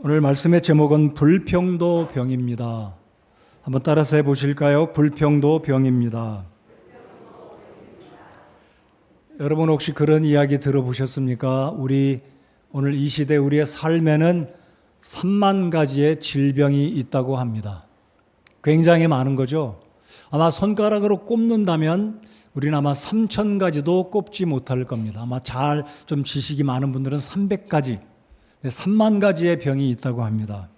오늘 말씀의 제목은 불평도 병입니다. 한번 따라서 해보실까요? 불평도 병입니다. 여러분 혹시 그런 이야기 들어보셨습니까? 오늘 이 시대 우리의 삶에는 3만 가지의 질병이 있다고 합니다. 굉장히 많은 거죠. 아마 손가락으로 꼽는다면 우리는 아마 3천 가지도 꼽지 못할 겁니다. 아마 좀 지식이 많은 분들은 300가지, 3만 가지의 병이 있다고 합니다.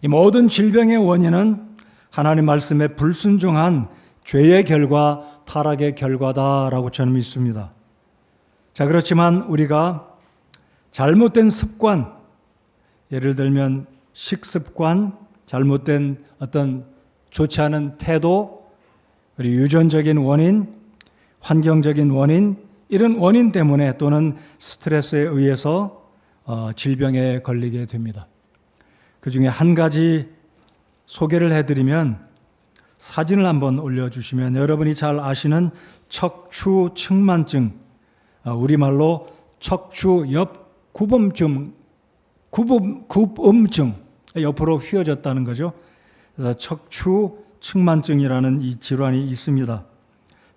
이 모든 질병의 원인은 하나님 말씀에 불순종한 죄의 결과, 타락의 결과다라고 저는 믿습니다. 자, 그렇지만 우리가 잘못된 습관, 예를 들면 식습관, 잘못된 어떤 좋지 않은 태도, 그리고 유전적인 원인, 환경적인 원인, 이런 원인 때문에 또는 스트레스에 의해서 질병에 걸리게 됩니다. 그 중에 한 가지 소개를 해드리면 사진을 한번 올려주시면 여러분이 잘 아시는 척추측만증, 우리말로 척추엽구범증, 굽음증, 옆으로 휘어졌다는 거죠. 그래서 척추측만증이라는 이 질환이 있습니다.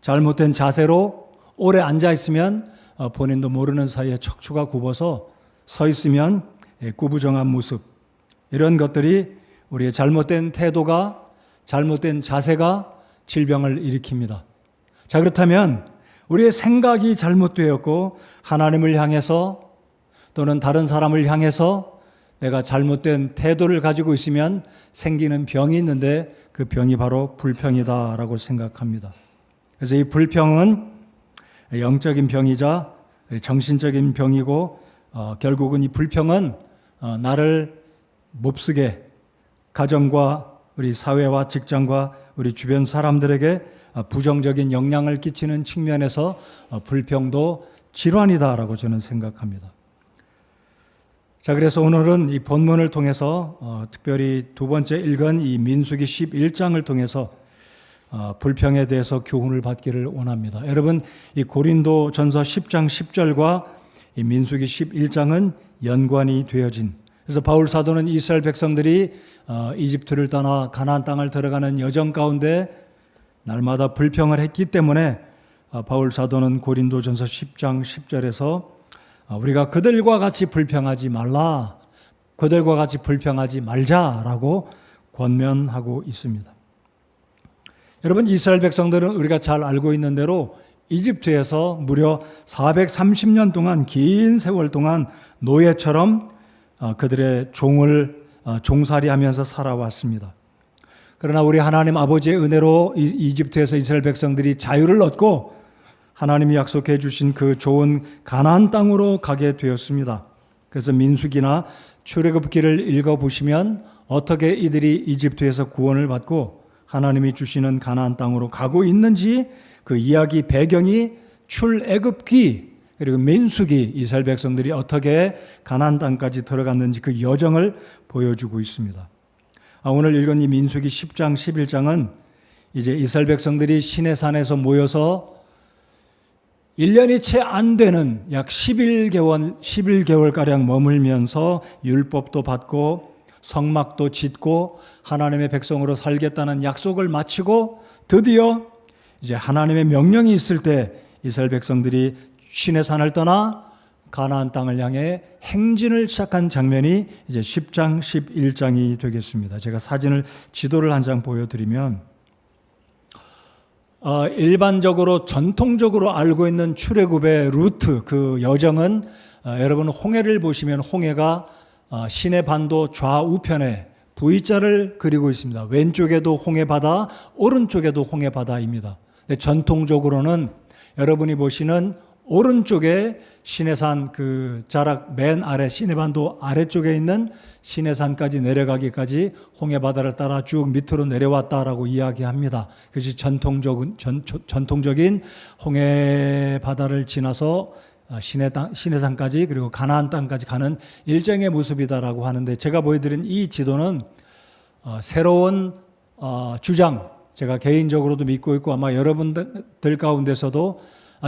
잘못된 자세로 오래 앉아 있으면 본인도 모르는 사이에 척추가 굽어서 서 있으면 구부정한 모습, 이런 것들이 우리의 잘못된 태도가, 잘못된 자세가 질병을 일으킵니다. 자, 그렇다면 우리의 생각이 잘못되었고 하나님을 향해서 또는 다른 사람을 향해서 내가 잘못된 태도를 가지고 있으면 생기는 병이 있는데 그 병이 바로 불평이다라고 생각합니다. 그래서 이 불평은 영적인 병이자 정신적인 병이고 결국은 이 불평은 나를 몹쓰게 가정과 우리 사회와 직장과 우리 주변 사람들에게 부정적인 영향을 끼치는 측면에서 불평도 질환이다라고 저는 생각합니다. 자, 그래서 오늘은 이 본문을 통해서 특별히 두 번째 읽은 이 민수기 11장을 통해서 불평에 대해서 교훈을 받기를 원합니다. 여러분, 이 고린도 전서 10장 10절과 이 민수기 11장은 연관이 되어진, 그래서 바울 사도는 이스라엘 백성들이 이집트를 떠나 가나안 땅을 들어가는 여정 가운데 날마다 불평을 했기 때문에 바울 사도는 고린도 전서 10장 10절에서 우리가 그들과 같이 불평하지 말라, 그들과 같이 불평하지 말자라고 권면하고 있습니다. 여러분, 이스라엘 백성들은 우리가 잘 알고 있는 대로 이집트에서 무려 430년 동안, 긴 세월 동안 노예처럼 그들의 종살이하면서 살아왔습니다. 그러나 우리 하나님 아버지의 은혜로 이집트에서 이스라엘 백성들이 자유를 얻고 하나님이 약속해 주신 그 좋은 가나안 땅으로 가게 되었습니다. 그래서 민수기나 출애굽기를 읽어보시면 어떻게 이들이 이집트에서 구원을 받고 하나님이 주시는 가나안 땅으로 가고 있는지 그 이야기 배경이 출애굽기 그리고 민수기, 이스라엘 백성들이 어떻게 가나안 땅까지 들어갔는지 그 여정을 보여주고 있습니다. 오늘 읽은 이 민수기 10장 11장은 이제 이스라엘 백성들이 시내산에서 모여서 1년이 채 안 되는 약 11개월가량 머물면서 율법도 받고 성막도 짓고 하나님의 백성으로 살겠다는 약속을 마치고 드디어 이제 하나님의 명령이 있을 때 이스라엘 백성들이 시내산을 떠나 가나안 땅을 향해 행진을 시작한 장면이 이제 10장 11장이 되겠습니다. 제가 지도를 한 장 보여드리면 일반적으로 전통적으로 알고 있는 출애굽의 루트, 그 여정은 여러분 홍해를 보시면 홍해가 시내반도 좌우편에 V자를 그리고 있습니다. 왼쪽에도 홍해바다, 오른쪽에도 홍해바다입니다. 근데 전통적으로는 여러분이 보시는 오른쪽에 시내산 그 자락 맨 아래, 시내반도 아래쪽에 있는 시내산까지 내려가기까지 홍해바다를 따라 쭉 밑으로 내려왔다라고 이야기합니다. 그것이 전통적인 홍해바다를 지나서 시내산까지 그리고 가나안 땅까지 가는 일정의 모습이다라고 하는데, 제가 보여드린 이 지도는 새로운 주장, 제가 개인적으로도 믿고 있고 아마 여러분들 가운데서도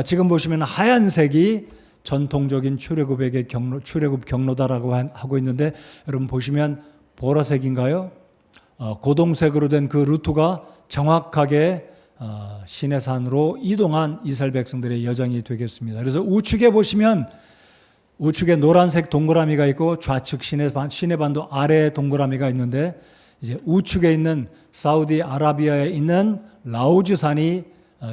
지금 보시면 하얀색이 전통적인 출애굽 경로다라고 하고 있는데 여러분 보시면 보라색인가요? 고동색으로 된 그 루트가 정확하게 시내산으로 이동한 이스라엘 백성들의 여정이 되겠습니다. 그래서 우측에 보시면 우측에 노란색 동그라미가 있고 좌측 시내반도 아래에 동그라미가 있는데 이제 우측에 있는 사우디아라비아에 있는 라우즈산이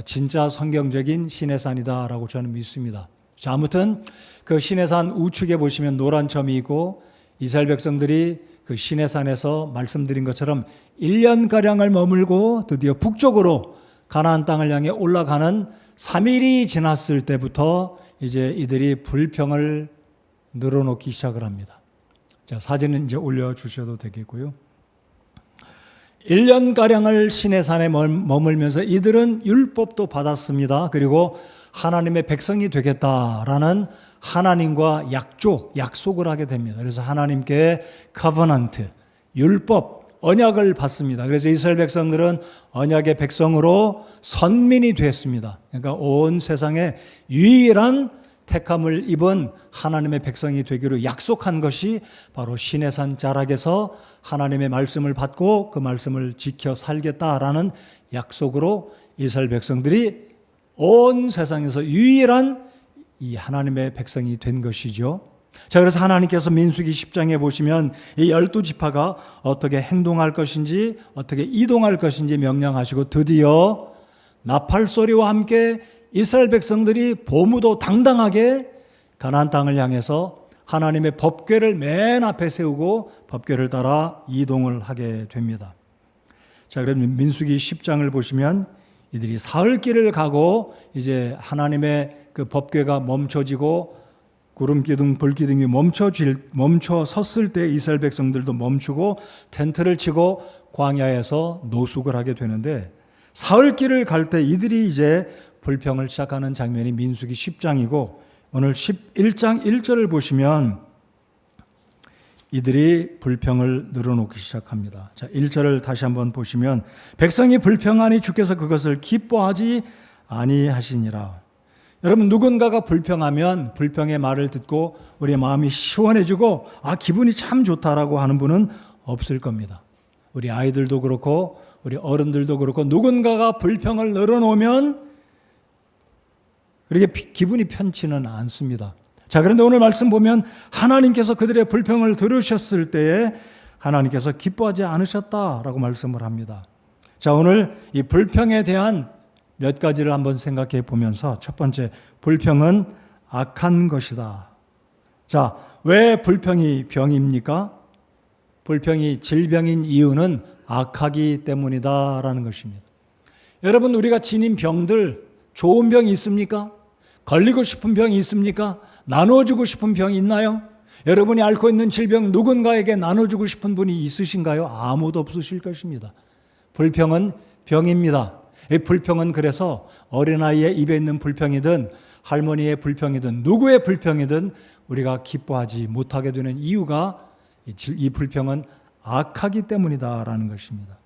진짜 성경적인 시내산이다라고 저는 믿습니다. 자, 아무튼 그 시내산 우측에 보시면 노란 점이 있고 이스라엘 백성들이 그 시내산에서 말씀드린 것처럼 1년가량을 머물고 드디어 북쪽으로 가나안 땅을 향해 올라가는 3일이 지났을 때부터 이제 이들이 불평을 늘어놓기 시작을 합니다. 자, 사진은 이제 올려주셔도 되겠고요. 1년가량을 시내산에 머물면서 이들은 율법도 받았습니다. 그리고 하나님의 백성이 되겠다라는 하나님과 약속을 하게 됩니다. 그래서 하나님께 커버넌트, 율법, 언약을 받습니다. 그래서 이스라엘 백성들은 언약의 백성으로 선민이 됐습니다. 그러니까 온 세상에 유일한 택함을 입은 하나님의 백성이 되기로 약속한 것이 바로 시내산 자락에서 하나님의 말씀을 받고 그 말씀을 지켜 살겠다라는 약속으로 이스라엘 백성들이 온 세상에서 유일한 이 하나님의 백성이 된 것이죠. 자, 그래서 하나님께서 민수기 10장에 보시면 이 12지파가 어떻게 행동할 것인지 어떻게 이동할 것인지 명령하시고 드디어 나팔소리와 함께 이스라엘 백성들이 보무도 당당하게 가나안 땅을 향해서 하나님의 법궤를 맨 앞에 세우고 법궤를 따라 이동을 하게 됩니다. 자, 그럼 민수기 10장을 보시면 이들이 사흘길을 가고 이제 하나님의 그 법궤가 멈춰지고 구름기둥, 불기둥이 멈춰 섰을 때 이스라엘 백성들도 멈추고 텐트를 치고 광야에서 노숙을 하게 되는데 사흘길을 갈 때 이들이 이제 불평을 시작하는 장면이 민수기 10장이고 오늘 11장 1절을 보시면 이들이 불평을 늘어놓기 시작합니다. 자, 1절을 다시 한번 보시면 백성이 불평하니 주께서 그것을 기뻐하지 아니하시니라. 여러분, 누군가가 불평하면 불평의 말을 듣고 우리의 마음이 시원해지고 기분이 참 좋다라고 하는 분은 없을 겁니다. 우리 아이들도 그렇고 우리 어른들도 그렇고 누군가가 불평을 늘어놓으면 그렇게 기분이 편치는 않습니다. 자, 그런데 오늘 말씀 보면 하나님께서 그들의 불평을 들으셨을 때에 하나님께서 기뻐하지 않으셨다라고 말씀을 합니다. 자, 오늘 이 불평에 대한 몇 가지를 한번 생각해 보면서 첫 번째, 불평은 악한 것이다. 자, 왜 불평이 병입니까? 불평이 질병인 이유는 악하기 때문이다라는 것입니다. 여러분, 우리가 지닌 병들 좋은 병이 있습니까? 걸리고 싶은 병이 있습니까? 나눠주고 싶은 병이 있나요? 여러분이 앓고 있는 질병 누군가에게 나눠주고 싶은 분이 있으신가요? 아무도 없으실 것입니다. 불평은 병입니다. 이 불평은 그래서 어린아이의 입에 있는 불평이든 할머니의 불평이든 누구의 불평이든 우리가 기뻐하지 못하게 되는 이유가 이 불평은 악하기 때문이다라는 것입니다.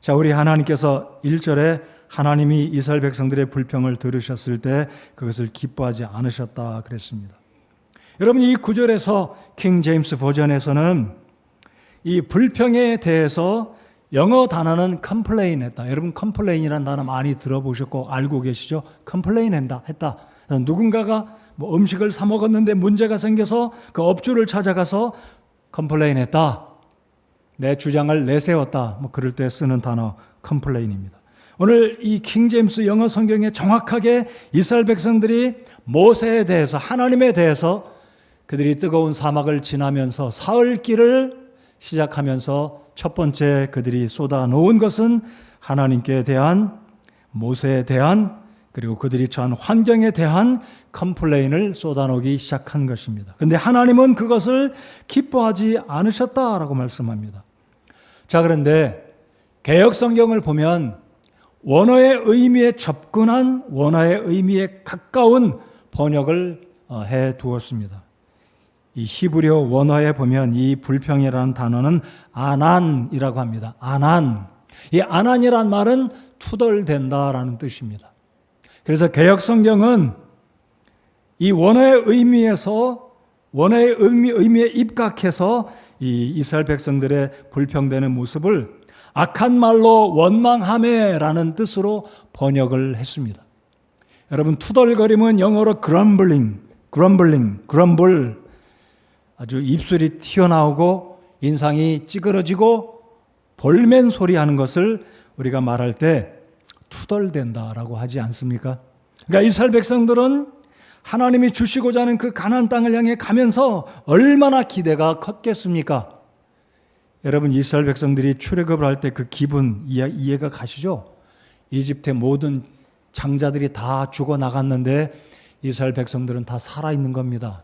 자, 우리 하나님께서 1절에 하나님이 이스라엘 백성들의 불평을 들으셨을 때 그것을 기뻐하지 않으셨다 그랬습니다. 여러분, 이 구절에서 킹 제임스 버전에서는 이 불평에 대해서 영어 단어는 complain 했다. 여러분, complain이라는 단어 많이 들어보셨고 알고 계시죠? complain 했다. 누군가가 음식을 사 먹었는데 문제가 생겨서 그 업주를 찾아가서 complain 했다. 내 주장을 내세웠다. 그럴 때 쓰는 단어 complain입니다. 오늘 이 킹 제임스 영어 성경에 정확하게 이스라엘 백성들이 모세에 대해서 하나님에 대해서 그들이 뜨거운 사막을 지나면서 사흘길을 시작하면서 첫 번째 그들이 쏟아놓은 것은 하나님께 대한, 모세에 대한, 그리고 그들이 처한 환경에 대한 컴플레인을 쏟아놓기 시작한 것입니다. 그런데 하나님은 그것을 기뻐하지 않으셨다라고 말씀합니다. 자, 그런데 개역 성경을 보면 원어의 의미에 접근한, 원어의 의미에 가까운 번역을 해 두었습니다. 이 히브리어 원어에 보면 이 불평이라는 단어는 아난이라고 합니다. 아난. 이 아난이란 말은 투덜댄다라는 뜻입니다. 그래서 개역 성경은 이 원어의 의미에 입각해서 이 이스라엘 백성들의 불평되는 모습을 악한 말로 원망하매라는 뜻으로 번역을 했습니다. 여러분, 투덜거림은 영어로 grumbling, grumble, 아주 입술이 튀어나오고 인상이 찌그러지고 볼멘 소리하는 것을 우리가 말할 때 투덜댄다라고 하지 않습니까? 그러니까 이스라엘 백성들은 하나님이 주시고자 하는 그 가나안 땅을 향해 가면서 얼마나 기대가 컸겠습니까? 여러분, 이스라엘 백성들이 출애굽을 할 때 그 기분 이해가 가시죠? 이집트의 모든 장자들이 다 죽어 나갔는데 이스라엘 백성들은 다 살아있는 겁니다.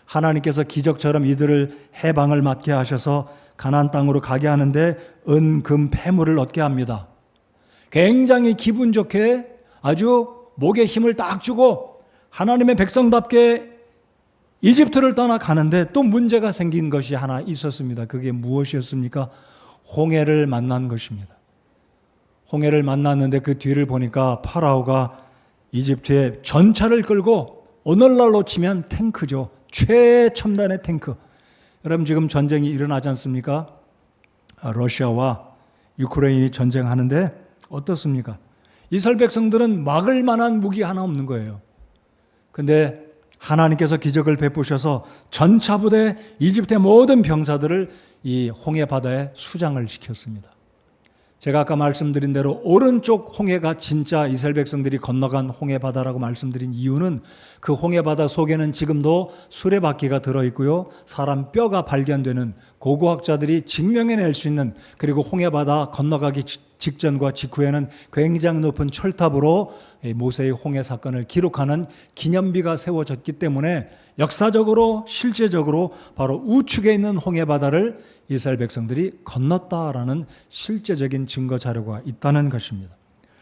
하나님께서 기적처럼 이들을 해방을 맡게 하셔서 가나안 땅으로 가게 하는데 은, 금, 폐물을 얻게 합니다. 굉장히 기분 좋게 아주 목에 힘을 딱 주고 하나님의 백성답게 이집트를 떠나가는데 또 문제가 생긴 것이 하나 있었습니다. 그게 무엇이었습니까? 홍해를 만난 것입니다. 홍해를 만났는데 그 뒤를 보니까 파라오가 이집트의 전차를 끌고 오늘날로 치면 탱크죠. 최첨단의 탱크. 여러분, 지금 전쟁이 일어나지 않습니까? 러시아와 유크레인이 전쟁하는데 어떻습니까? 이스라엘 백성들은 막을 만한 무기 하나 없는 거예요. 근데 하나님께서 기적을 베푸셔서 전차부대 이집트의 모든 병사들을 이 홍해 바다에 수장을 시켰습니다. 제가 아까 말씀드린 대로 오른쪽 홍해가 진짜 이스라엘 백성들이 건너간 홍해 바다라고 말씀드린 이유는 그 홍해 바다 속에는 지금도 수레바퀴가 들어있고요, 사람 뼈가 발견되는 고고학자들이 증명해낼 수 있는, 그리고 홍해 바다 건너가기 직전과 직후에는 굉장히 높은 철탑으로 모세의 홍해 사건을 기록하는 기념비가 세워졌기 때문에 역사적으로 실제적으로 바로 우측에 있는 홍해 바다를 이스라엘 백성들이 건넜다라는 실제적인 증거 자료가 있다는 것입니다.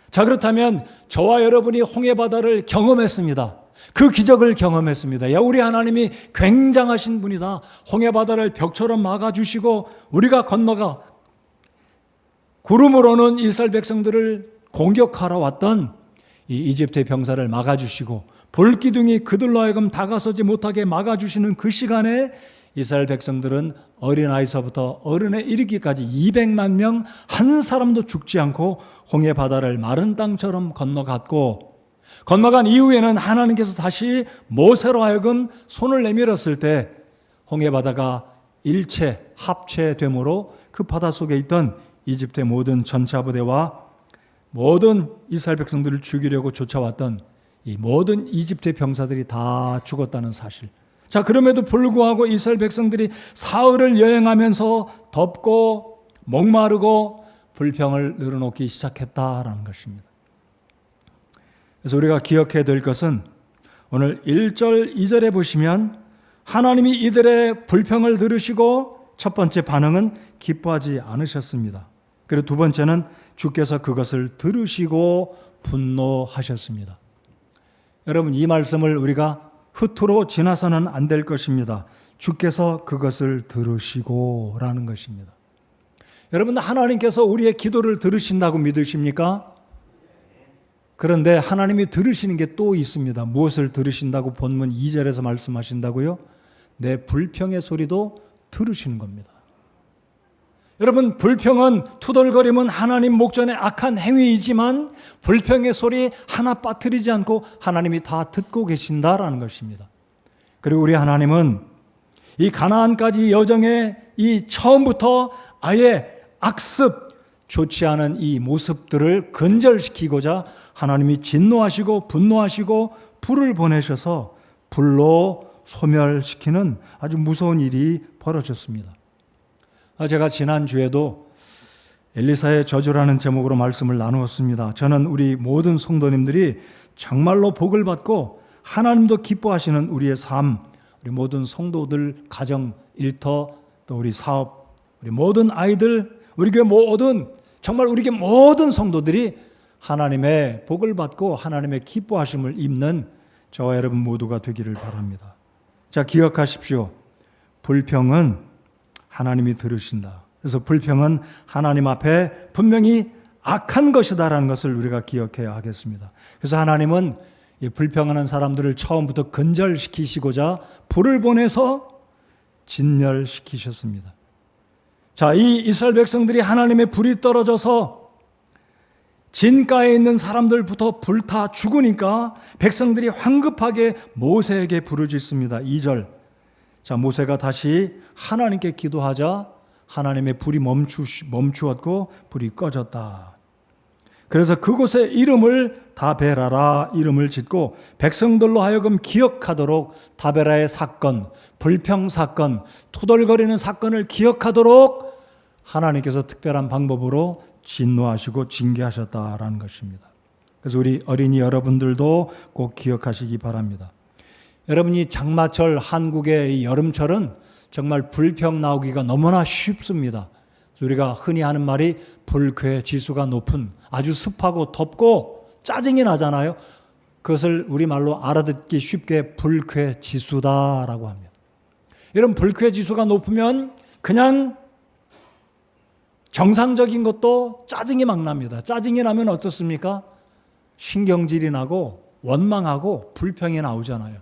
자, 그렇다면 저와 여러분이 홍해 바다를 경험했습니다. 그 기적을 경험했습니다. 야, 우리 하나님이 굉장하신 분이다. 홍해 바다를 벽처럼 막아주시고 우리가 건너가 구름으로는 이스라엘 백성들을 공격하러 왔던 이 이집트의 병사를 막아주시고 불기둥이 그들로 하여금 다가서지 못하게 막아주시는 그 시간에 이스라엘 백성들은 어린아이서부터 어른에 이르기까지 200만 명 한 사람도 죽지 않고 홍해 바다를 마른 땅처럼 건너갔고, 건너간 이후에는 하나님께서 다시 모세로 하여금 손을 내밀었을 때 홍해 바다가 일체 합체됨으로 그 바다 속에 있던 이집트의 모든 전차부대와 모든 이스라엘 백성들을 죽이려고 쫓아왔던 이 모든 이집트의 병사들이 다 죽었다는 사실. 자, 그럼에도 불구하고 이스라엘 백성들이 사흘을 여행하면서 덥고 목마르고 불평을 늘어놓기 시작했다라는 것입니다. 그래서 우리가 기억해야 될 것은 오늘 1절, 2절에 보시면 하나님이 이들의 불평을 들으시고 첫 번째 반응은 기뻐하지 않으셨습니다. 그리고 두 번째는 주께서 그것을 들으시고 분노하셨습니다. 여러분, 이 말씀을 우리가 흐트로 지나서는 안 될 것입니다. 주께서 그것을 들으시고 라는 것입니다. 여러분, 하나님께서 우리의 기도를 들으신다고 믿으십니까? 그런데 하나님이 들으시는 게 또 있습니다. 무엇을 들으신다고 본문 2절에서 말씀하신다고요? 내 불평의 소리도 들으시는 겁니다. 여러분, 불평은, 투덜거림은 하나님 목전에 악한 행위이지만 불평의 소리 하나 빠뜨리지 않고 하나님이 다 듣고 계신다라는 것입니다. 그리고 우리 하나님은 이 가나안까지 여정의 이 처음부터 아예 악습, 좋지 않은 이 모습들을 근절시키고자 하나님이 진노하시고 분노하시고 불을 보내셔서 불로 소멸시키는 아주 무서운 일이 벌어졌습니다. 제가 지난주에도 엘리사의 저주라는 제목으로 말씀을 나누었습니다. 저는 우리 모든 성도님들이 정말로 복을 받고 하나님도 기뻐하시는 우리의 삶, 우리 모든 성도들, 가정, 일터, 또 우리 사업, 우리 모든 아이들, 우리 교회 모든, 정말 우리 교회 모든 성도들이 하나님의 복을 받고 하나님의 기뻐하심을 입는 저와 여러분 모두가 되기를 바랍니다. 자, 기억하십시오. 불평은 하나님이 들으신다. 그래서 불평은 하나님 앞에 분명히 악한 것이다라는 것을 우리가 기억해야 하겠습니다. 그래서 하나님은 이 불평하는 사람들을 처음부터 근절시키시고자 불을 보내서 진멸시키셨습니다. 자, 이 이스라엘 백성들이 하나님의 불이 떨어져서 진가에 있는 사람들부터 불타 죽으니까 백성들이 황급하게 모세에게 부르짖습니다. 2절. 자, 모세가 다시 하나님께 기도하자 하나님의 불이 멈추었고 불이 꺼졌다. 그래서 그곳에 이름을 다베라라 이름을 짓고 백성들로 하여금 기억하도록 다베라의 사건, 불평 사건, 투덜거리는 사건을 기억하도록 하나님께서 특별한 방법으로 진노하시고 징계하셨다라는 것입니다. 그래서 우리 어린이 여러분들도 꼭 기억하시기 바랍니다. 여러분이 장마철, 한국의 이 여름철은 정말 불평 나오기가 너무나 쉽습니다. 우리가 흔히 하는 말이 불쾌 지수가 높은, 아주 습하고 덥고 짜증이 나잖아요. 그것을 우리말로 알아듣기 쉽게 불쾌 지수다라고 합니다. 이런 불쾌 지수가 높으면 그냥 정상적인 것도 짜증이 막 납니다. 짜증이 나면 어떻습니까? 신경질이 나고 원망하고 불평이 나오잖아요.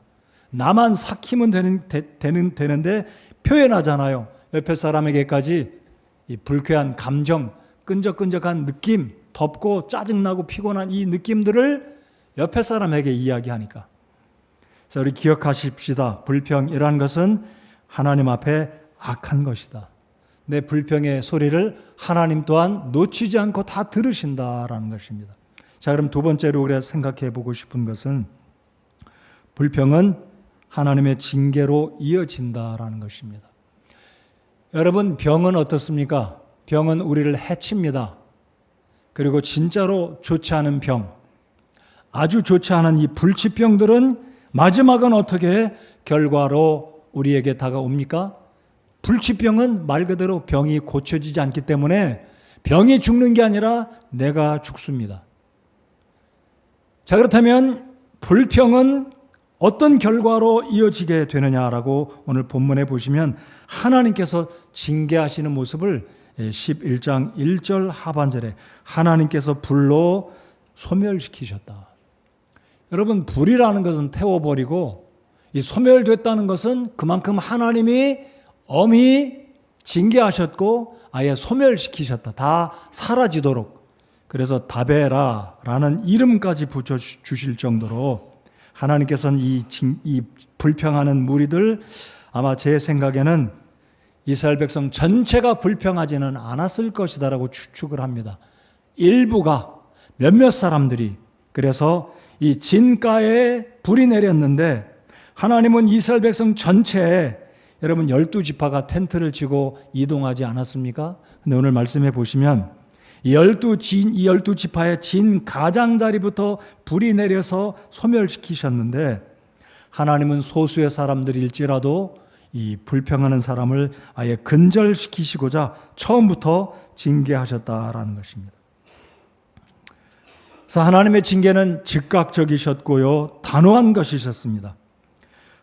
나만 삭히면 되는데 표현하잖아요. 옆에 사람에게까지 이 불쾌한 감정, 끈적끈적한 느낌, 덥고 짜증나고 피곤한 이 느낌들을 옆에 사람에게 이야기하니까. 그래서 우리 기억하십시다. 불평이라는 것은 하나님 앞에 악한 것이다. 내 불평의 소리를 하나님 또한 놓치지 않고 다 들으신다라는 것입니다. 자, 그럼 두 번째로 우리가 생각해 보고 싶은 것은 불평은 하나님의 징계로 이어진다라는 것입니다. 여러분, 병은 어떻습니까? 병은 우리를 해칩니다. 그리고 진짜로 좋지 않은 병, 아주 좋지 않은 이 불치병들은 마지막은 어떻게 결과로 우리에게 다가옵니까? 불치병은 말 그대로 병이 고쳐지지 않기 때문에 병이 죽는 게 아니라 내가 죽습니다. 자, 그렇다면 불평은 어떤 결과로 이어지게 되느냐라고 오늘 본문에 보시면 하나님께서 징계하시는 모습을 11장 1절 하반절에 하나님께서 불로 소멸시키셨다. 여러분, 불이라는 것은 태워버리고 이 소멸됐다는 것은 그만큼 하나님이 엄히 징계하셨고 아예 소멸시키셨다. 다 사라지도록. 그래서 다베라라는 이름까지 붙여주실 정도로 하나님께서는 이 불평하는 무리들, 아마 제 생각에는 이스라엘 백성 전체가 불평하지는 않았을 것이다라고 추측을 합니다. 일부가, 몇몇 사람들이. 그래서 이 진가에 불이 내렸는데 하나님은 이스라엘 백성 전체에 여러분 12지파가 텐트를 치고 이동하지 않았습니까? 근데 오늘 말씀해 보시면 이 12지파의 진 가장자리부터 불이 내려서 소멸시키셨는데 하나님은 소수의 사람들일지라도 이 불평하는 사람을 아예 근절시키시고자 처음부터 징계하셨다라는 것입니다. 그래서 하나님의 징계는 즉각적이셨고요, 단호한 것이셨습니다.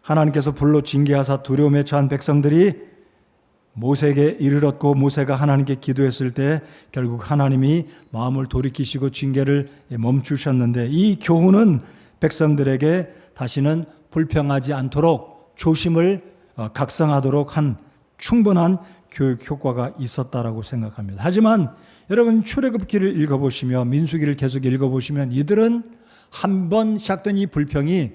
하나님께서 불로 징계하사 두려움에 처한 백성들이 모세에게 이르렀고 모세가 하나님께 기도했을 때 결국 하나님이 마음을 돌이키시고 징계를 멈추셨는데 이 교훈은 백성들에게 다시는 불평하지 않도록 조심을 각성하도록 한 충분한 교육 효과가 있었다라고 생각합니다. 하지만 여러분 출애굽기를 읽어보시며 민수기를 계속 읽어보시면 이들은 한 번 시작된 이 불평이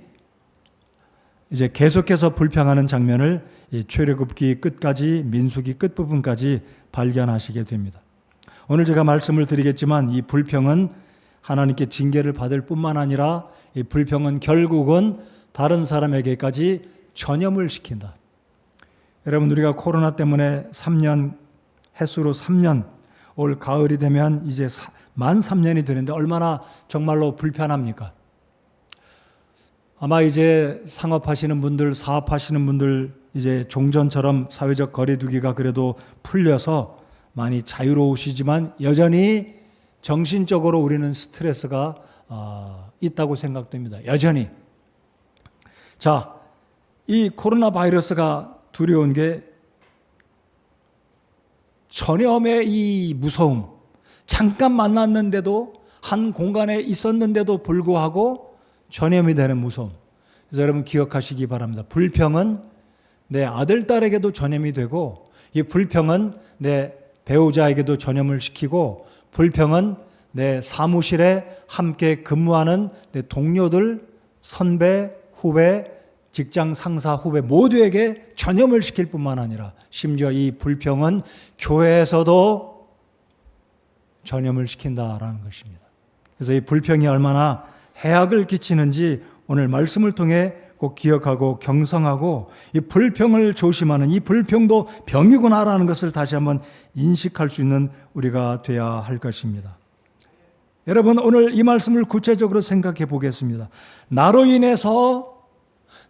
이제 계속해서 불평하는 장면을 출애굽기 끝까지 민수기 끝부분까지 발견하시게 됩니다. 오늘 제가 말씀을 드리겠지만 이 불평은 하나님께 징계를 받을 뿐만 아니라 이 불평은 결국은 다른 사람에게까지 전염을 시킨다. 여러분, 우리가 코로나 때문에 3년, 햇수로 3년, 올 가을이 되면 이제 만 3년이 되는데 얼마나 정말로 불편합니까? 아마 이제 상업하시는 분들, 사업하시는 분들 이제 종전처럼 사회적 거리두기가 그래도 풀려서 많이 자유로우시지만 여전히 정신적으로 우리는 스트레스가 있다고 생각됩니다. 여전히. 자, 이 코로나 바이러스가 두려운 게 전염의 이 무서움, 잠깐 만났는데도 한 공간에 있었는데도 불구하고 전염이 되는 무서움. 그래서 여러분 기억하시기 바랍니다. 불평은 내 아들, 딸에게도 전염이 되고, 이 불평은 내 배우자에게도 전염을 시키고, 불평은 내 사무실에 함께 근무하는 내 동료들, 선배, 후배, 직장 상사, 후배 모두에게 전염을 시킬 뿐만 아니라 심지어 이 불평은 교회에서도 전염을 시킨다라는 것입니다. 그래서 이 불평이 얼마나 해악을 끼치는지 오늘 말씀을 통해 꼭 기억하고 경성하고, 이 불평을 조심하는, 이 불평도 병이구나라는 것을 다시 한번 인식할 수 있는 우리가 되어야 할 것입니다. 여러분, 오늘 이 말씀을 구체적으로 생각해 보겠습니다. 나로 인해서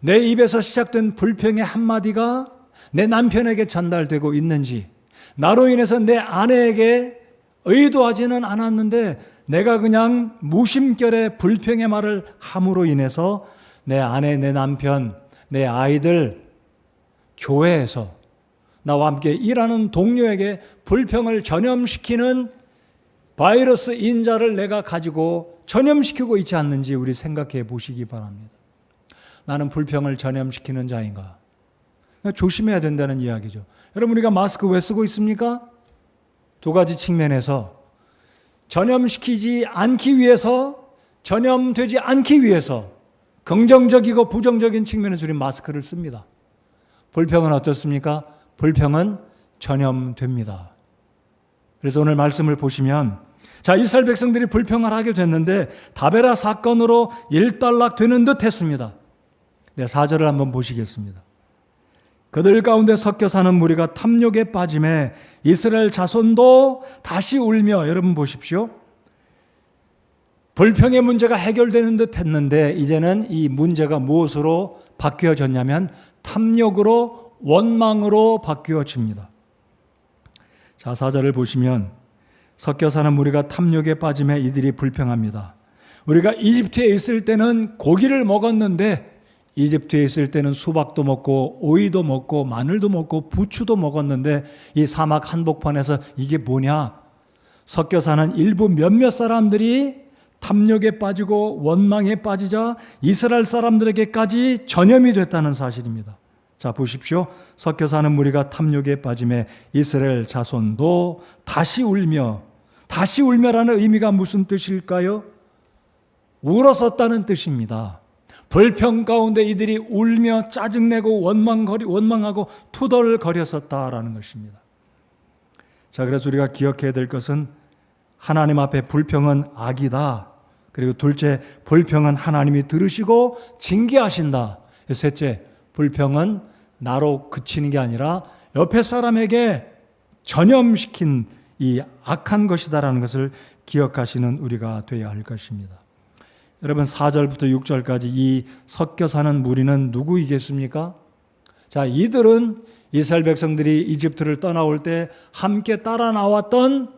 내 입에서 시작된 불평의 한마디가 내 남편에게 전달되고 있는지, 나로 인해서 내 아내에게 의도하지는 않았는데 내가 그냥 무심결에 불평의 말을 함으로 인해서 내 아내, 내 남편, 내 아이들, 교회에서 나와 함께 일하는 동료에게 불평을 전염시키는 바이러스 인자를 내가 가지고 전염시키고 있지 않는지 우리 생각해 보시기 바랍니다. 나는 불평을 전염시키는 자인가? 조심해야 된다는 이야기죠. 여러분, 우리가 마스크 왜 쓰고 있습니까? 두 가지 측면에서 전염시키지 않기 위해서, 전염되지 않기 위해서 긍정적이고 부정적인 측면에서 우리 마스크를 씁니다. 불평은 어떻습니까? 불평은 전염됩니다. 그래서 오늘 말씀을 보시면, 자, 이스라엘 백성들이 불평을 하게 됐는데 다베라 사건으로 일단락되는 듯 했습니다. 네, 4절을 한번 보시겠습니다. 그들 가운데 섞여 사는 무리가 탐욕에 빠짐에 이스라엘 자손도 다시 울며, 여러분 보십시오. 불평의 문제가 해결되는 듯 했는데 이제는 이 문제가 무엇으로 바뀌어졌냐면 탐욕으로, 원망으로 바뀌어집니다. 자, 4절을 보시면 섞여 사는 무리가 탐욕에 빠짐에 이들이 불평합니다. 우리가 이집트에 있을 때는 고기를 먹었는데, 이집트에 있을 때는 수박도 먹고 오이도 먹고 마늘도 먹고 부추도 먹었는데 이 사막 한복판에서 이게 뭐냐? 섞여 사는 일부 몇몇 사람들이 탐욕에 빠지고 원망에 빠지자 이스라엘 사람들에게까지 전염이 됐다는 사실입니다. 자, 보십시오. 섞여 사는 무리가 탐욕에 빠짐에 이스라엘 자손도 다시 울며, 다시 울며라는 의미가 무슨 뜻일까요? 울었었다는 뜻입니다. 불평 가운데 이들이 울며 짜증내고 원망하고 투덜거렸었다라는 것입니다. 자, 그래서 우리가 기억해야 될 것은 하나님 앞에 불평은 악이다. 그리고 둘째, 불평은 하나님이 들으시고 징계하신다. 셋째, 불평은 나로 그치는 게 아니라 옆에 사람에게 전염시킨 이 악한 것이다라는 것을 기억하시는 우리가 되어야 할 것입니다. 여러분, 4절부터 6절까지 이 섞여 사는 무리는 누구이겠습니까? 자, 이들은 이스라엘 백성들이 이집트를 떠나올 때 함께 따라 나왔던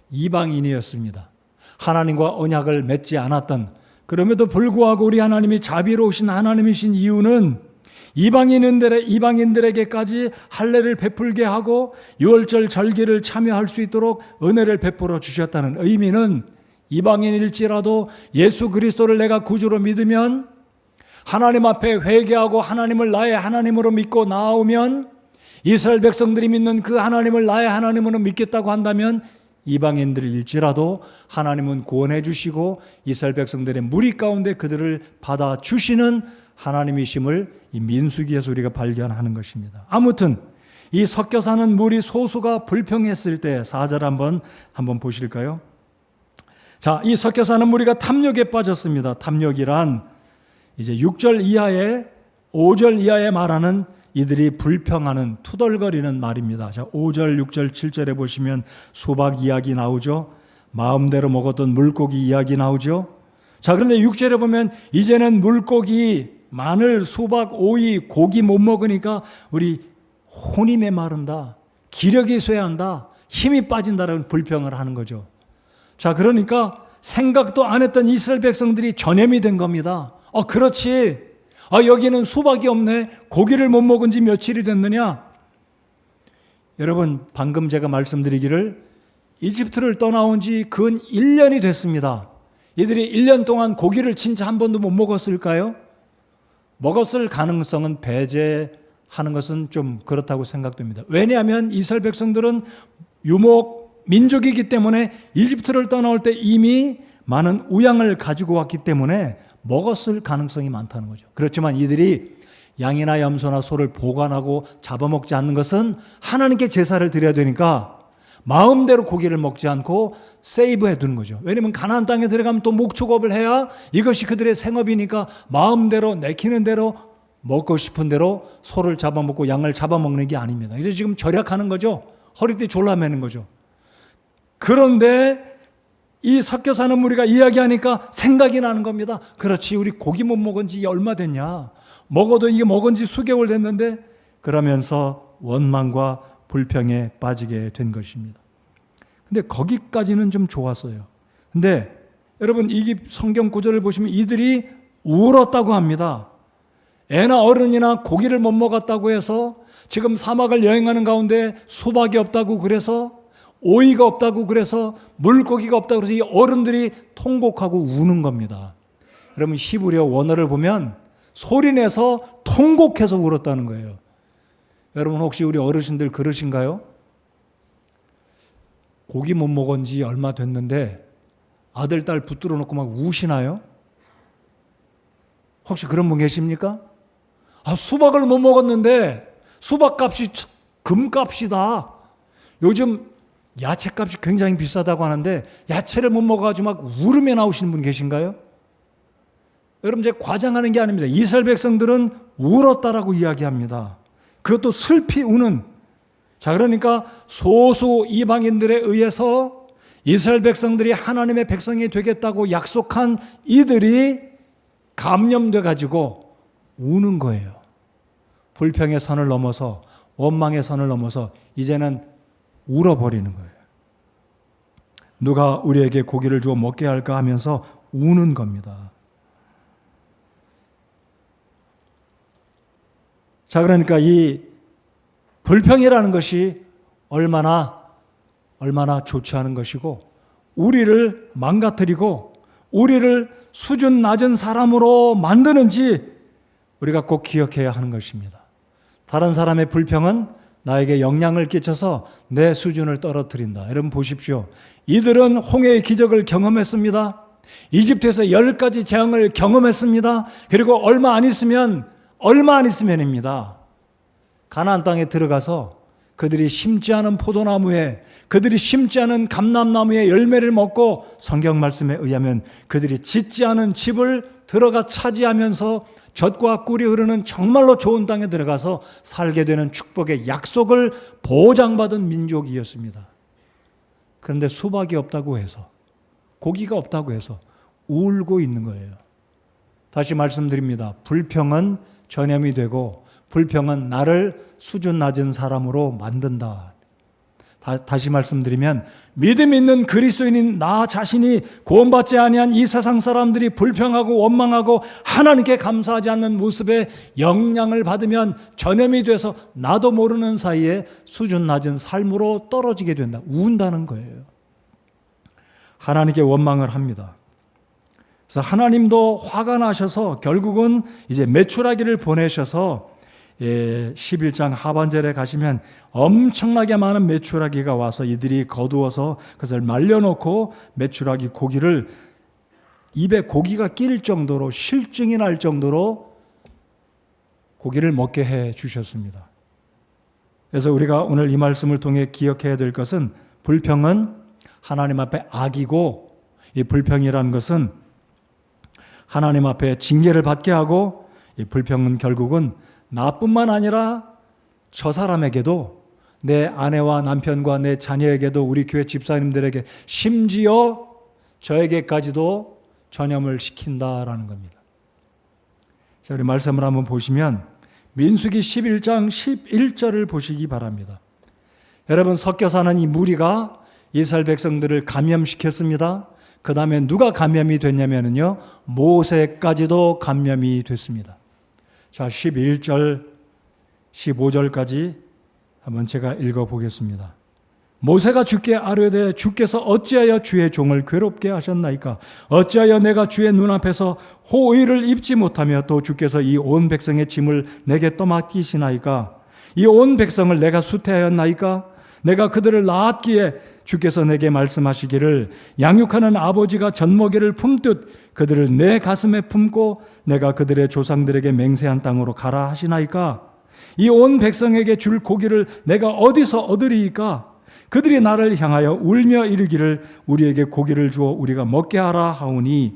이방인이었습니다. 하나님과 언약을 맺지 않았던, 그럼에도 불구하고 우리 하나님이 자비로우신 하나님이신 이유는 이방인들에게까지 할례를 베풀게 하고 유월절 절기를 참여할 수 있도록 은혜를 베풀어 주셨다는 의미는, 이방인일지라도 예수 그리스도를 내가 구주로 믿으면, 하나님 앞에 회개하고 하나님을 나의 하나님으로 믿고 나오면, 이스라엘 백성들이 믿는 그 하나님을 나의 하나님으로 믿겠다고 한다면 이방인들일지라도 하나님은 구원해 주시고 이스라엘 백성들의 무리 가운데 그들을 받아주시는 하나님이심을 이 민수기에서 우리가 발견하는 것입니다. 아무튼 이 섞여 사는 무리 소수가 불평했을 때 4절 한번 보실까요? 자, 이 섞여 사는 무리가 탐욕에 빠졌습니다. 탐욕이란 이제 6절 이하에 5절 이하에 말하는 이들이 불평하는, 투덜거리는 말입니다. 자, 5절, 6절, 7절에 보시면 수박 이야기 나오죠. 마음대로 먹었던 물고기 이야기 나오죠. 자, 그런데 6절에 보면 이제는 물고기, 마늘, 수박, 오이, 고기 못 먹으니까 우리 혼이 메마른다, 기력이 쇠한다, 힘이 빠진다라는 불평을 하는 거죠. 자, 그러니까 생각도 안 했던 이스라엘 백성들이 전염이 된 겁니다. 그렇지. 여기는 수박이 없네. 고기를 못 먹은 지 며칠이 됐느냐? 여러분, 방금 제가 말씀드리기를 이집트를 떠나온 지 근 1년이 됐습니다. 이들이 1년 동안 고기를 진짜 한 번도 못 먹었을까요? 먹었을 가능성은 배제하는 것은 좀 그렇다고 생각됩니다. 왜냐하면 이스라엘 백성들은 유목 민족이기 때문에 이집트를 떠나올 때 이미 많은 우양을 가지고 왔기 때문에 먹었을 가능성이 많다는 거죠. 그렇지만 이들이 양이나 염소나 소를 보관하고 잡아먹지 않는 것은 하나님께 제사를 드려야 되니까 마음대로 고기를 먹지 않고 세이브해 두는 거죠. 왜냐하면 가나안 땅에 들어가면 또 목축업을 해야 이것이 그들의 생업이니까 마음대로 내키는 대로 먹고 싶은 대로 소를 잡아먹고 양을 잡아먹는 게 아닙니다. 이제 지금 절약하는 거죠. 허리띠 졸라매는 거죠. 그런데 이 섞여 사는 무리가 이야기하니까 생각이 나는 겁니다. 그렇지, 우리 고기 못 먹은 지 얼마 됐냐? 먹어도 이게 먹은 지 수개월 됐는데, 그러면서 원망과 불평에 빠지게 된 것입니다. 근데 거기까지는 좀 좋았어요. 근데 여러분, 이 성경 구절을 보시면 이들이 울었다고 합니다. 애나 어른이나 고기를 못 먹었다고 해서 지금 사막을 여행하는 가운데 수박이 없다고 그래서 오이가 없다고 그래서 물고기가 없다고 그래서 이 어른들이 통곡하고 우는 겁니다. 여러분, 히브리어 원어를 보면 소리내서 통곡해서 울었다는 거예요. 여러분, 혹시 우리 어르신들 그러신가요? 고기 못 먹은 지 얼마 됐는데 아들, 딸 붙들어 놓고 막 우시나요? 혹시 그런 분 계십니까? 수박을 못 먹었는데 수박값이 금값이다. 요즘 야채값이 굉장히 비싸다고 하는데 야채를 못 먹어가지고 막 울으며 나오시는 분 계신가요? 여러분, 제가 과장하는 게 아닙니다. 이스라엘 백성들은 울었다라고 이야기합니다. 그것도 슬피 우는. 자, 그러니까 소수 이방인들에 의해서 이스라엘 백성들이 하나님의 백성이 되겠다고 약속한 이들이 감염돼 가지고 우는 거예요. 불평의 선을 넘어서, 원망의 선을 넘어서 이제는 울어버리는 거예요. 누가 우리에게 고기를 주어 먹게 할까 하면서 우는 겁니다. 자, 그러니까 이 불평이라는 것이 얼마나 좋지 않은 것이고 우리를 망가뜨리고 우리를 수준 낮은 사람으로 만드는지 우리가 꼭 기억해야 하는 것입니다. 다른 사람의 불평은 나에게 영향을 끼쳐서 내 수준을 떨어뜨린다. 여러분 보십시오. 이들은 홍해의 기적을 경험했습니다. 이집트에서 10가지 재앙을 경험했습니다. 그리고 얼마 안 있으면입니다. 가나안 땅에 들어가서 그들이 심지 않은 포도나무에, 그들이 심지 않은 감람나무에 열매를 먹고 성경 말씀에 의하면 그들이 짓지 않은 집을 들어가 차지하면서 젖과 꿀이 흐르는 정말로 좋은 땅에 들어가서 살게 되는 축복의 약속을 보장받은 민족이었습니다. 그런데 수박이 없다고 해서, 고기가 없다고 해서 울고 있는 거예요. 다시 말씀드립니다. 불평은 전염이 되고 불평은 나를 수준 낮은 사람으로 만든다. 다시 말씀드리면 믿음 있는 그리스도인인 나 자신이 구원받지 아니한 이 세상 사람들이 불평하고 원망하고 하나님께 감사하지 않는 모습에 영향을 받으면 전염이 돼서 나도 모르는 사이에 수준 낮은 삶으로 떨어지게 된다. 운다는 거예요. 하나님께 원망을 합니다. 그래서 하나님도 화가 나셔서 결국은 이제 메추라기를 보내셔서 11장 하반절에 가시면 엄청나게 많은 메추라기가 와서 이들이 거두어서 그것을 말려놓고 메추라기 고기를 입에 고기가 낄 정도로 실증이 날 정도로 고기를 먹게 해 주셨습니다. 그래서 우리가 오늘 이 말씀을 통해 기억해야 될 것은 불평은 하나님 앞에 악이고 이 불평이라는 것은 하나님 앞에 징계를 받게 하고 이 불평은 결국은 나뿐만 아니라 저 사람에게도 내 아내와 남편과 내 자녀에게도 우리 교회 집사님들에게 심지어 저에게까지도 전염을 시킨다라는 겁니다. 자, 우리 말씀을 한번 보시면 민수기 11장 11절을 보시기 바랍니다. 여러분, 섞여 사는 이 무리가 이스라엘 백성들을 감염시켰습니다. 그 다음에 누가 감염이 됐냐면요, 모세까지도 감염이 됐습니다. 자, 11절, 15절까지 한번 제가 읽어보겠습니다. 모세가 주께 아뢰되 주께서 어찌하여 주의 종을 괴롭게 하셨나이까? 어찌하여 내가 주의 눈앞에서 호의를 입지 못하며 또 주께서 이 온 백성의 짐을 내게 떠맡기시나이까? 이 온 백성을 내가 수태하였나이까? 내가 그들을 낳았기에 주께서 내게 말씀하시기를 양육하는 아버지가 젖먹이를 품듯 그들을 내 가슴에 품고 내가 그들의 조상들에게 맹세한 땅으로 가라 하시나이까? 이 온 백성에게 줄 고기를 내가 어디서 얻으리이까? 그들이 나를 향하여 울며 이르기를 우리에게 고기를 주어 우리가 먹게 하라 하오니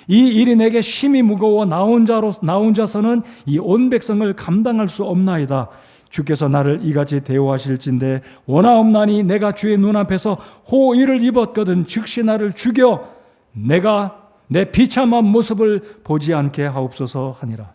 이 일이 내게 심히 무거워 나 혼자서는 이 온 백성을 감당할 수 없나이다. 주께서 나를 이같이 대우하실진대 원하옵나니 내가 주의 눈앞에서 호의를 입었거든 즉시 나를 죽여 내가 내 비참한 모습을 보지 않게 하옵소서 하니라.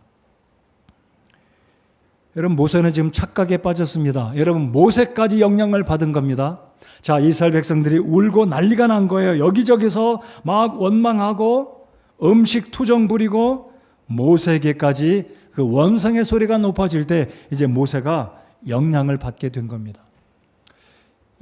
여러분, 모세는 지금 착각에 빠졌습니다. 여러분, 모세까지 영향을 받은 겁니다. 자, 이스라엘 백성들이 울고 난리가 난 거예요. 여기저기서 막 원망하고 음식 투정 부리고 모세에게까지 그 원성의 소리가 높아질 때 이제 모세가 영향을 받게 된 겁니다.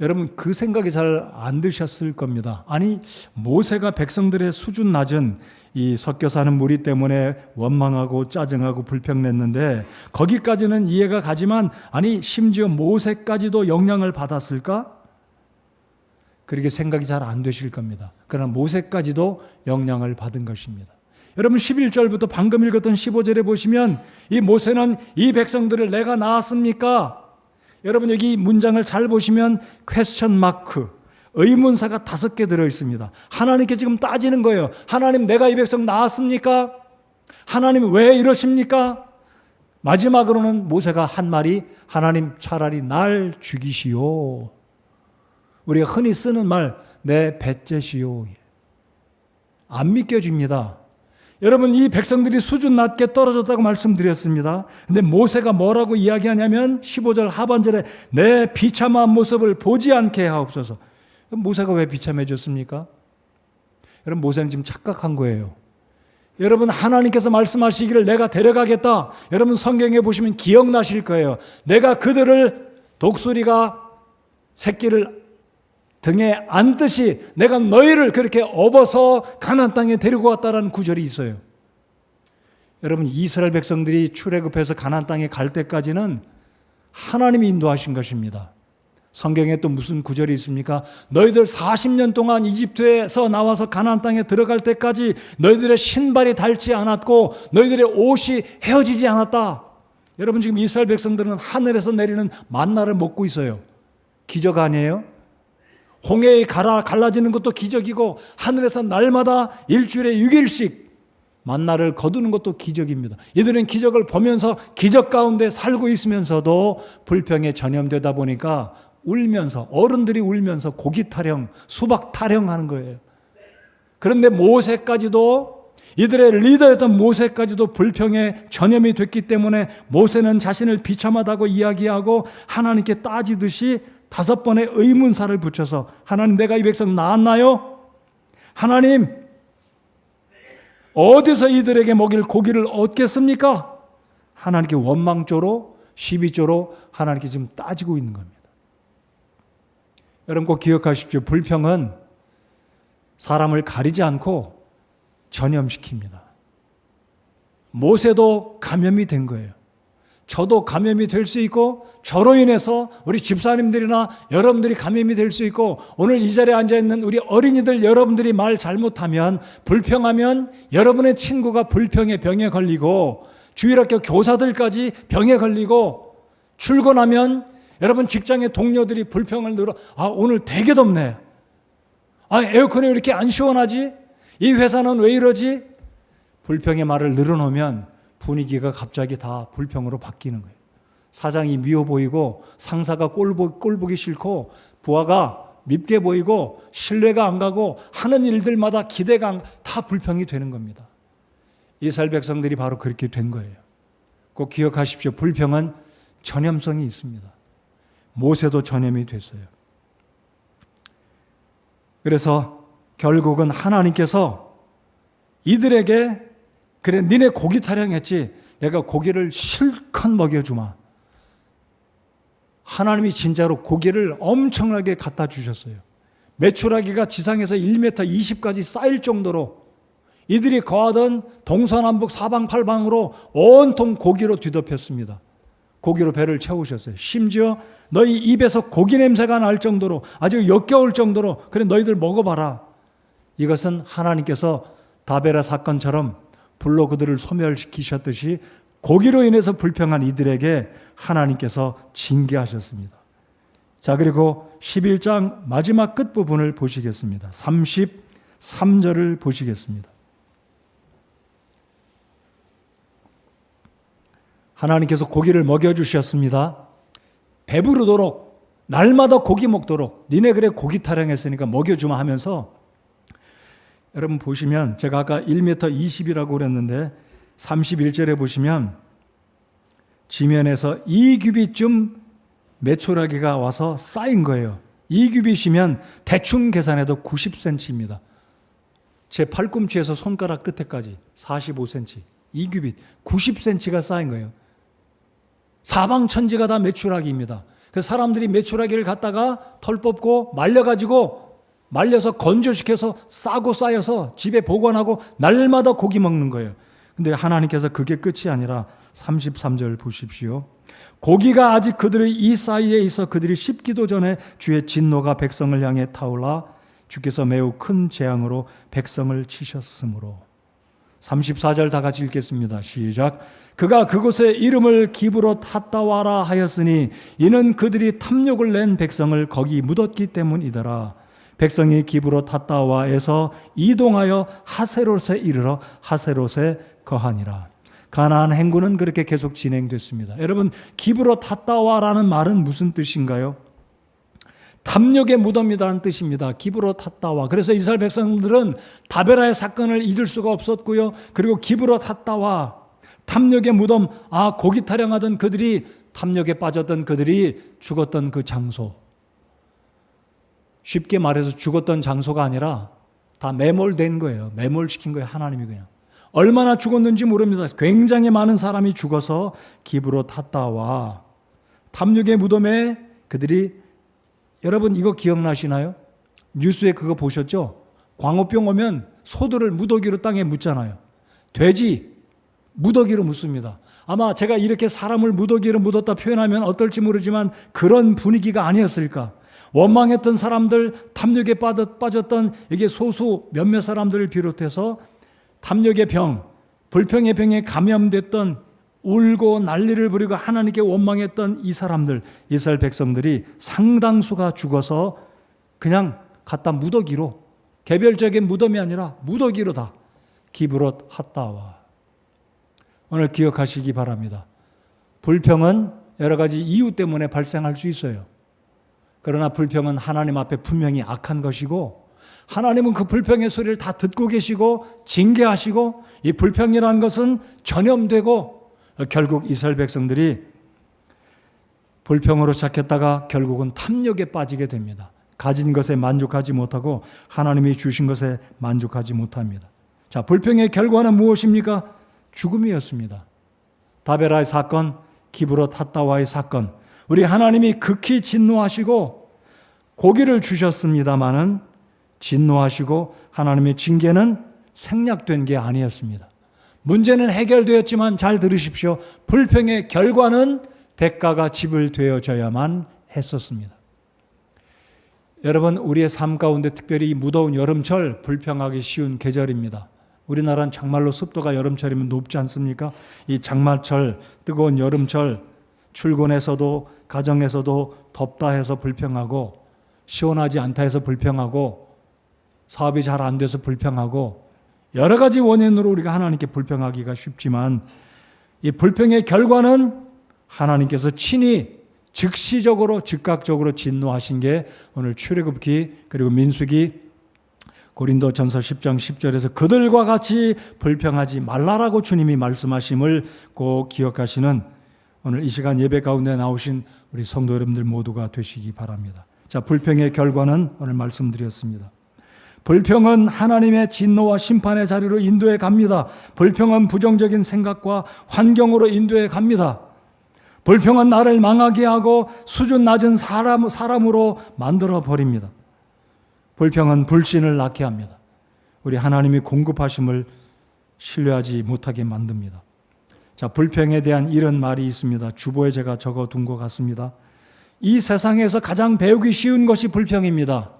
여러분, 그 생각이 잘 안 드셨을 겁니다. 아니, 모세가 백성들의 수준 낮은 이 섞여 사는 무리 때문에 원망하고 짜증하고 불평냈는데 거기까지는 이해가 가지만 아니 심지어 모세까지도 영향을 받았을까? 그렇게 생각이 잘 안 되실 겁니다. 그러나 모세까지도 영향을 받은 것입니다. 여러분 11절부터 방금 읽었던 15절에 보시면 이 모세는 이 백성들을 내가 낳았습니까? 여러분 여기 문장을 잘 보시면 퀘스천 마크 의문사가 5개 들어있습니다. 하나님께 지금 따지는 거예요. 하나님 내가 이 백성 낳았습니까? 하나님 왜 이러십니까? 마지막으로는 모세가 한 말이 하나님 차라리 날 죽이시오. 우리가 흔히 쓰는 말 내 배째시오. 안 믿겨집니다. 여러분 이 백성들이 수준 낮게 떨어졌다고 말씀드렸습니다. 근데 모세가 뭐라고 이야기하냐면 15절 하반절에 내 비참한 모습을 보지 않게 하옵소서. 그럼 모세가 왜 비참해졌습니까? 여러분 모세는 지금 착각한 거예요. 여러분 하나님께서 말씀하시기를 내가 데려가겠다. 여러분 성경에 보시면 기억나실 거예요. 내가 그들을 독수리가 새끼를 등에 안듯이 내가 너희를 그렇게 업어서 가나안 땅에 데리고 왔다라는 구절이 있어요. 여러분 이스라엘 백성들이 출애굽해서 가나안 땅에 갈 때까지는 하나님이 인도하신 것입니다. 성경에 또 무슨 구절이 있습니까? 너희들 40년 동안 이집트에서 나와서 가나안 땅에 들어갈 때까지 너희들의 신발이 닳지 않았고 너희들의 옷이 헤어지지 않았다. 여러분 지금 이스라엘 백성들은 하늘에서 내리는 만나를 먹고 있어요. 기적 아니에요? 홍해에 갈라지는 것도 기적이고 하늘에서 날마다 일주일에 6일씩 만나를 거두는 것도 기적입니다. 이들은 기적을 보면서 기적 가운데 살고 있으면서도 불평에 전염되다 보니까 울면서 어른들이 울면서 고기 타령, 수박 타령하는 거예요. 그런데 모세까지도 이들의 리더였던 모세까지도 불평에 전염이 됐기 때문에 모세는 자신을 비참하다고 이야기하고 하나님께 따지듯이 5번의 의문사를 붙여서 하나님 내가 이 백성 낳았나요? 하나님 어디서 이들에게 먹일 고기를 얻겠습니까? 하나님께 원망조로 12조로 하나님께 지금 따지고 있는 겁니다. 여러분 꼭 기억하십시오. 불평은 사람을 가리지 않고 전염시킵니다. 모세도 감염이 된 거예요. 저도 감염이 될 수 있고 저로 인해서 우리 집사님들이나 여러분들이 감염이 될 수 있고 오늘 이 자리에 앉아있는 우리 어린이들 여러분들이 말 잘못하면 불평하면 여러분의 친구가 불평에 병에 걸리고 주일학교 교사들까지 병에 걸리고 출근하면 여러분 직장의 동료들이 불평을 늘어 오늘 되게 덥네. 에어컨이 왜 이렇게 안 시원하지? 이 회사는 왜 이러지? 불평의 말을 늘어놓으면 분위기가 갑자기 다 불평으로 바뀌는 거예요. 사장이 미워 보이고 상사가 꼴 보기 싫고 부하가 밉게 보이고 신뢰가 안 가고 하는 일들마다 기대가 다 불평이 되는 겁니다. 이스라엘 백성들이 바로 그렇게 된 거예요. 꼭 기억하십시오. 불평은 전염성이 있습니다. 모세도 전염이 됐어요. 그래서 결국은 하나님께서 이들에게 그래 니네 고기 타령했지 내가 고기를 실컷 먹여주마. 하나님이 진짜로 고기를 엄청나게 갖다 주셨어요. 메추라기가 지상에서 1m 20까지 쌓일 정도로 이들이 거하던 동서남북 사방팔방으로 온통 고기로 뒤덮였습니다. 고기로 배를 채우셨어요. 심지어 너희 입에서 고기 냄새가 날 정도로, 아주 역겨울 정도로, 그래 너희들 먹어봐라. 이것은 하나님께서 다베라 사건처럼 불로 그들을 소멸시키셨듯이 고기로 인해서 불평한 이들에게 하나님께서 징계하셨습니다. 자, 그리고 11장 마지막 끝부분을 보시겠습니다. 33절을 보시겠습니다. 하나님께서 고기를 먹여주셨습니다. 배부르도록 날마다 고기 먹도록 니네 그래 고기 타령했으니까 먹여주마 하면서, 여러분 보시면 제가 아까 1m 20이라고 그랬는데 31절에 보시면 지면에서 2규빗쯤 메추라기가 와서 쌓인 거예요. 2규빗이면 대충 계산해도 90cm입니다. 제 팔꿈치에서 손가락 끝에까지 45cm, 2규빗 90cm가 쌓인 거예요. 사방천지가 다 메추라기입니다. 그래서 사람들이 메추라기를 갖다가 털 뽑고 말려서 건조시켜서 싸고 쌓여서 집에 보관하고 날마다 고기 먹는 거예요. 근데 하나님께서 그게 끝이 아니라 33절 보십시오. 고기가 아직 그들의 이 사이에 있어 그들이 씹기도 전에 주의 진노가 백성을 향해 타올라 주께서 매우 큰 재앙으로 백성을 치셨으므로. 34절 다 같이 읽겠습니다. 시작. 그가 그곳에 이름을 기브롯 핫다와라 하였으니 이는 그들이 탐욕을 낸 백성을 거기 묻었기 때문이더라. 백성이 기브롯 핫다와에서 이동하여 하세롯에 이르러 하세롯에 거하니라. 가나안 행군은 그렇게 계속 진행됐습니다. 여러분, 기브롯 핫다와라는 말은 무슨 뜻인가요? 탐욕의 무덤이라는 뜻입니다. 기브롯 핫다와. 그래서 이스라엘 백성들은 다베라의 사건을 잊을 수가 없었고요. 그리고 기브롯 핫다와, 탐욕의 무덤, 고기 타령하던 그들이, 탐욕에 빠졌던 그들이 죽었던 그 장소. 쉽게 말해서 죽었던 장소가 아니라 다 매몰된 거예요. 매몰시킨 거예요. 하나님이 그냥. 얼마나 죽었는지 모릅니다. 굉장히 많은 사람이 죽어서 기브롯 핫다와 탐욕의 무덤에 그들이, 여러분 이거 기억나시나요? 뉴스에 그거 보셨죠? 광우병 오면 소들을 무더기로 땅에 묻잖아요. 돼지 무더기로 묻습니다. 아마 제가 이렇게 사람을 무더기로 묻었다 표현하면 어떨지 모르지만 그런 분위기가 아니었을까. 원망했던 사람들, 탐욕에 빠졌던 이게 소수 몇몇 사람들을 비롯해서 탐욕의 병, 불평의 병에 감염됐던, 울고 난리를 부리고 하나님께 원망했던 이 사람들, 이스라엘 백성들이 상당수가 죽어서 그냥 갖다 무더기로, 개별적인 무덤이 아니라 무더기로 다 기브롯 핫다와. 오늘 기억하시기 바랍니다. 불평은 여러 가지 이유 때문에 발생할 수 있어요. 그러나 불평은 하나님 앞에 분명히 악한 것이고, 하나님은 그 불평의 소리를 다 듣고 계시고 징계하시고, 이 불평이라는 것은 전염되고, 결국 이스라엘 백성들이 불평으로 시작했다가 결국은 탐욕에 빠지게 됩니다. 가진 것에 만족하지 못하고 하나님이 주신 것에 만족하지 못합니다. 자, 불평의 결과는 무엇입니까? 죽음이었습니다. 다베라의 사건, 기브롯 핫다와의 사건, 우리 하나님이 극히 진노하시고 고기를 주셨습니다마는 진노하시고 하나님의 징계는 생략된 게 아니었습니다. 문제는 해결되었지만 잘 들으십시오. 불평의 결과는 대가가 지불되어져야만 했었습니다. 여러분, 우리의 삶 가운데 특별히 이 무더운 여름철 불평하기 쉬운 계절입니다. 우리나라는 정말로 습도가 여름철이면 높지 않습니까? 이 장마철, 뜨거운 여름철, 출근에서도 가정에서도 덥다 해서 불평하고, 시원하지 않다 해서 불평하고, 사업이 잘 안 돼서 불평하고, 여러 가지 원인으로 우리가 하나님께 불평하기가 쉽지만, 이 불평의 결과는 하나님께서 친히 즉시적으로 즉각적으로 진노하신 게 오늘 출애굽기 그리고 민수기 고린도전서 10장 10절에서 그들과 같이 불평하지 말라라고 주님이 말씀하심을 꼭 기억하시는 오늘 이 시간 예배 가운데 나오신 우리 성도 여러분들 모두가 되시기 바랍니다. 자, 불평의 결과는 오늘 말씀드렸습니다. 불평은 하나님의 진노와 심판의 자리로 인도해 갑니다. 불평은 부정적인 생각과 환경으로 인도해 갑니다. 불평은 나를 망하게 하고 수준 낮은 사람으로 만들어 버립니다. 불평은 불신을 낳게 합니다. 우리 하나님이 공급하심을 신뢰하지 못하게 만듭니다. 자, 불평에 대한 이런 말이 있습니다. 주보에 제가 적어둔 것 같습니다. 이 세상에서 가장 배우기 쉬운 것이 불평입니다.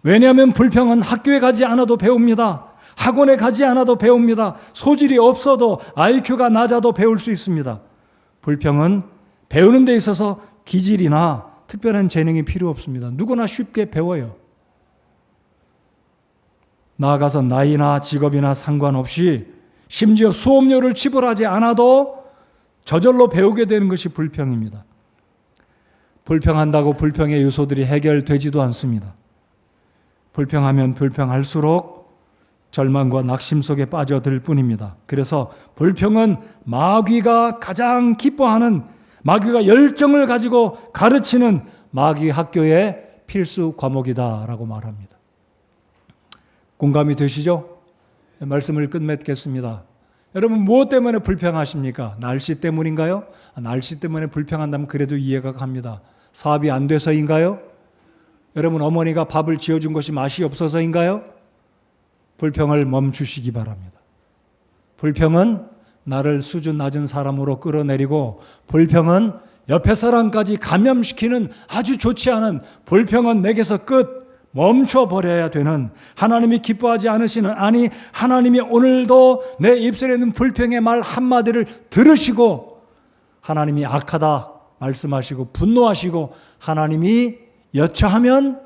왜냐하면 불평은 학교에 가지 않아도 배웁니다. 학원에 가지 않아도 배웁니다. 소질이 없어도 IQ가 낮아도 배울 수 있습니다. 불평은 배우는 데 있어서 기질이나 특별한 재능이 필요 없습니다. 누구나 쉽게 배워요. 나아가서 나이나 직업이나 상관없이 심지어 수업료를 지불하지 않아도 저절로 배우게 되는 것이 불평입니다. 불평한다고 불평의 요소들이 해결되지도 않습니다. 불평하면 불평할수록 절망과 낙심 속에 빠져들 뿐입니다. 그래서 불평은 마귀가 가장 기뻐하는, 마귀가 열정을 가지고 가르치는 마귀 학교의 필수 과목이다라고 말합니다. 공감이 되시죠? 말씀을 끝맺겠습니다. 여러분, 무엇 때문에 불평하십니까? 날씨 때문인가요? 날씨 때문에 불평한다면 그래도 이해가 갑니다. 사업이 안 돼서인가요? 여러분, 어머니가 밥을 지어준 것이 맛이 없어서인가요? 불평을 멈추시기 바랍니다. 불평은 나를 수준 낮은 사람으로 끌어내리고, 불평은 옆에 사람까지 감염시키는 아주 좋지 않은, 불평은 내게서 끝 멈춰버려야 되는, 하나님이 기뻐하지 않으시는, 아니 하나님이 오늘도 내 입술에 있는 불평의 말 한마디를 들으시고 하나님이 악하다 말씀하시고 분노하시고 하나님이 여차하면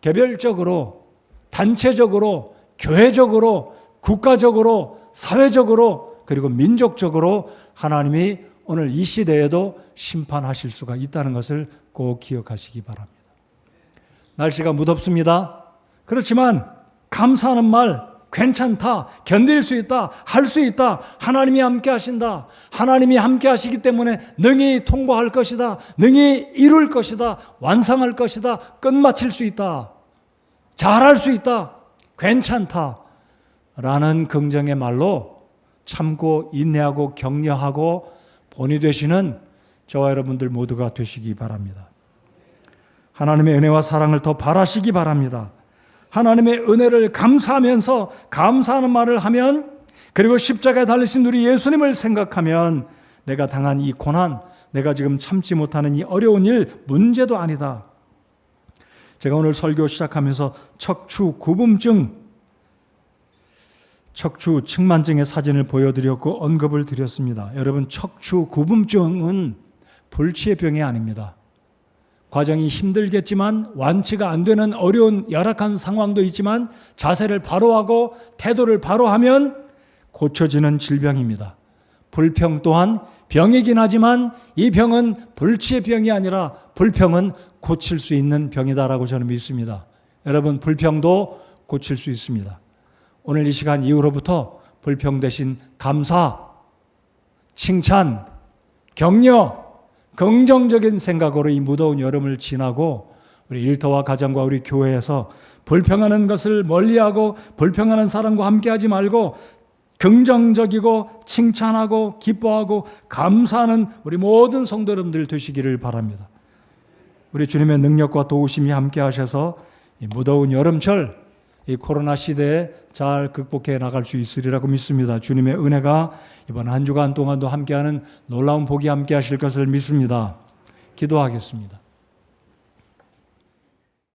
개별적으로, 단체적으로, 교회적으로, 국가적으로, 사회적으로, 그리고 민족적으로 하나님이 오늘 이 시대에도 심판하실 수가 있다는 것을 꼭 기억하시기 바랍니다. 날씨가 무덥습니다. 그렇지만 감사하는 말, 괜찮다, 견딜 수 있다, 할 수 있다, 하나님이 함께 하신다, 하나님이 함께 하시기 때문에 능히 통과할 것이다, 능히 이룰 것이다, 완성할 것이다, 끝마칠 수 있다, 잘할 수 있다, 괜찮다 라는 긍정의 말로 참고 인내하고 격려하고 본이 되시는 저와 여러분들 모두가 되시기 바랍니다. 하나님의 은혜와 사랑을 더 바라시기 바랍니다. 하나님의 은혜를 감사하면서 감사하는 말을 하면, 그리고 십자가에 달리신 우리 예수님을 생각하면 내가 당한 이 고난, 내가 지금 참지 못하는 이 어려운 일, 문제도 아니다. 제가 오늘 설교 시작하면서 척추 측만증의 사진을 보여드렸고 언급을 드렸습니다. 여러분, 척추구분증은 불치의 병이 아닙니다. 과정이 힘들겠지만, 완치가 안 되는 어려운 열악한 상황도 있지만 자세를 바로 하고 태도를 바로 하면 고쳐지는 질병입니다. 불평 또한 병이긴 하지만 이 병은 불치의 병이 아니라 불평은 고칠 수 있는 병이다라고 저는 믿습니다. 여러분, 불평도 고칠 수 있습니다. 오늘 이 시간 이후로부터 불평 대신 감사, 칭찬, 격려, 긍정적인 생각으로 이 무더운 여름을 지나고 우리 일터와 가정과 우리 교회에서 불평하는 것을 멀리하고 불평하는 사람과 함께하지 말고 긍정적이고 칭찬하고 기뻐하고 감사하는 우리 모든 성도 여러분들 되시기를 바랍니다. 우리 주님의 능력과 도우심이 함께 하셔서 이 무더운 여름철, 이 코로나 시대에 잘 극복해 나갈 수 있으리라고 믿습니다. 주님의 은혜가 이번 한 주간 동안도 함께하는 놀라운 복이 함께 하실 것을 믿습니다. 기도하겠습니다.